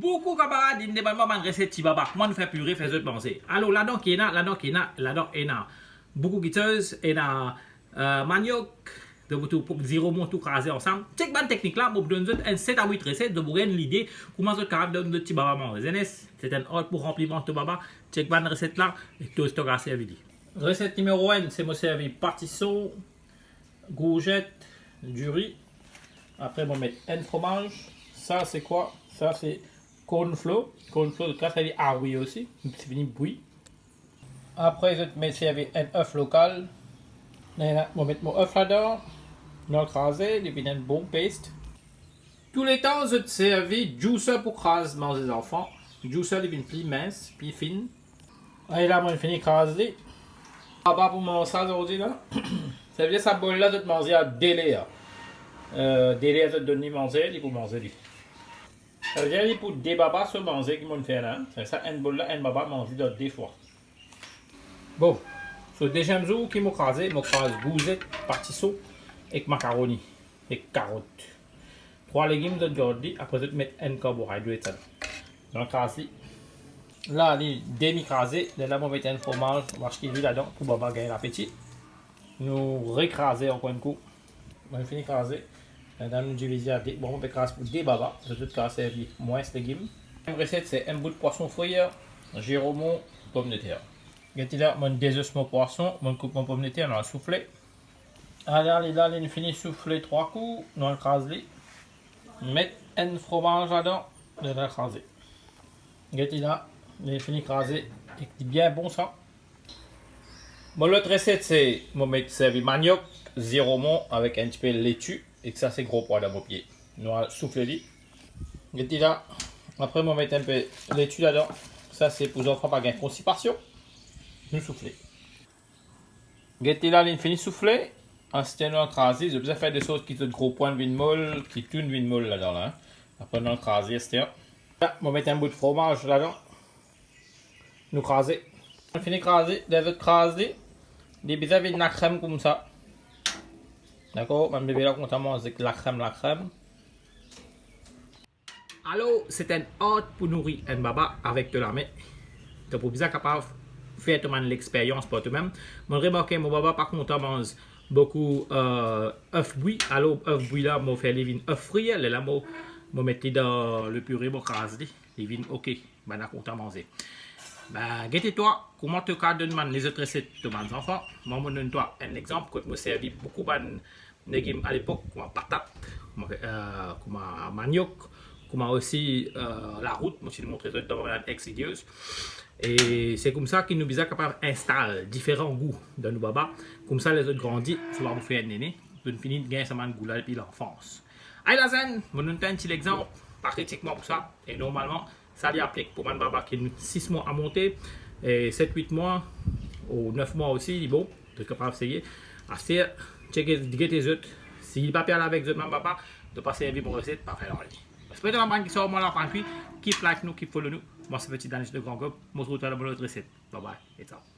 Beaucoup de camarades disent que une recette qui va pas. Comment nous faire purée, faire autres manger. Alors, là-dedans, qui est là-dedans, il y a beaucoup de guiteuses, il y a manioc, de vous zéro mon tout crasé ensemble. Check bonne technique là, je vous donne un 7 à 8 recettes de vous donner l'idée comment vous avez donné de petits baba manger. C'est un ordre pour remplir votre baba. Check bonne recette là et tout ce que vous avez servi. Recette numéro 1, c'est moi servi pâtisseau, courgette, du riz. Après, on va mettre un fromage. Ça, c'est quoi? Ça, c'est cornflour. Cornflour, de ça dit ah oui aussi. C'est fini bouilli. Après, je vais mettre avec un œuf local. Je vais mettre mon œuf là-dedans. Je vais écraser, il y a un bon paste. Tous les temps, je vais servir juicer pour craser manger les enfants. Juicer, il est plus mince, plus fine. Et là, je finis d'écraser. Pas pour mon ça aujourd'hui là. Ça veut dire que ça bol là, je vais manger à délai. Délai, je vais donner manger, il faut manger. Ça veut dire que pour des babas se manger qui m'ont fait là. C'est ça, un bol là, un baba manger deux fois. Bon, ce deuxième jour qui m'a crasé, gousette, pâtisseau et macaroni et carottes. 3 légumes de aujourd'hui, après je vais mettre un carbohydrate. Donc crasé. Là, il est demi-crasé, là on va mettre un fromage, on va acheter lui là-dedans pour baba gagner l'appétit. Nous récraser encore un coup. On va finir d'écraser. Là, nous diviser à des. Bon, on va écraser pour des babas. Je vais tout servir moins de légumes. La recette, c'est un bout de poisson frit, giromo, pomme de terre. Regardez là, mon désosse mon poisson, mon coupe mon pomme de terre, on a soufflé. Alors là, on finit de souffler 3 coups, on écrase les. Mettre un fromage là-dedans, on va écraser. Regardez là, on finit d'écraser, c'est bien bon ça. Bon, l'autre recette, c'est mon mettre servir manioc, zéro avec un petit peu de laitue, et que ça, c'est gros poids dans mon pied. On va souffler les. Regardez là, après, on va mettre un peu de laitue là-dedans. Ça, c'est pour les enfants pas gagner constipation. Nous souffler. Regardez là, il finit de souffler. Ensuite, nous écraser. J'ai besoin de faire des choses qui ont de gros points de vin molle, qui tournent vin molle là-dedans. Là. Après, nous écraser. Là, on va mettre un bout de fromage là-dedans. Nous écraser. On finit d'écraser. Des autres écraser. Des besoin de la crème comme ça. D'accord? Même bébé là, on mange avec la crème. Alors, c'est un hôte pour nourrir un baba avec de la main. Donc, pour bien capable faire l'expérience pour toi-même. Je remarque que mon baba par contre mange beaucoup œufs bouillis. Alors œufs bouillis là, je fais les vins œufs frits. Là, je mets dans le purée, je crase les vins ok. Ben là, content manger. Ben, guette-toi comment te donne les autres recettes de mes enfants. Moi, je donne toi un exemple que je servi beaucoup de légumes à l'époque, comme patate, comme manioc, comme aussi la route. Moi, je te montre dans ma ex-vidéos. Et c'est comme ça qu'ils nous sont capables d'installer différents goûts dans nos babas. Comme ça, les autres grandissent, ça va vous faire un néné. Vous finissez de gagner ce goût-là depuis l'enfance. Allez, la zen, je vous donne un petit exemple, pratiquement pour ça. Et normalement, ça lui applique pour un baba qui a 6 mois à monter, et 7-8 mois, ou 9 mois aussi, il est bon, vous êtes capable d'essayer. À faire, checker les autres. S'il n'est pas parlé avec les autres, baba, de passer une vie pour recette, pas faire en ligne. J'espère que vous avez qui sort moi là, keep like nous, keep follow nous. Moi, c'est petit Danish de Grand Gob. Moi, je vous retrouve dans une autre recette. Bye bye et ciao.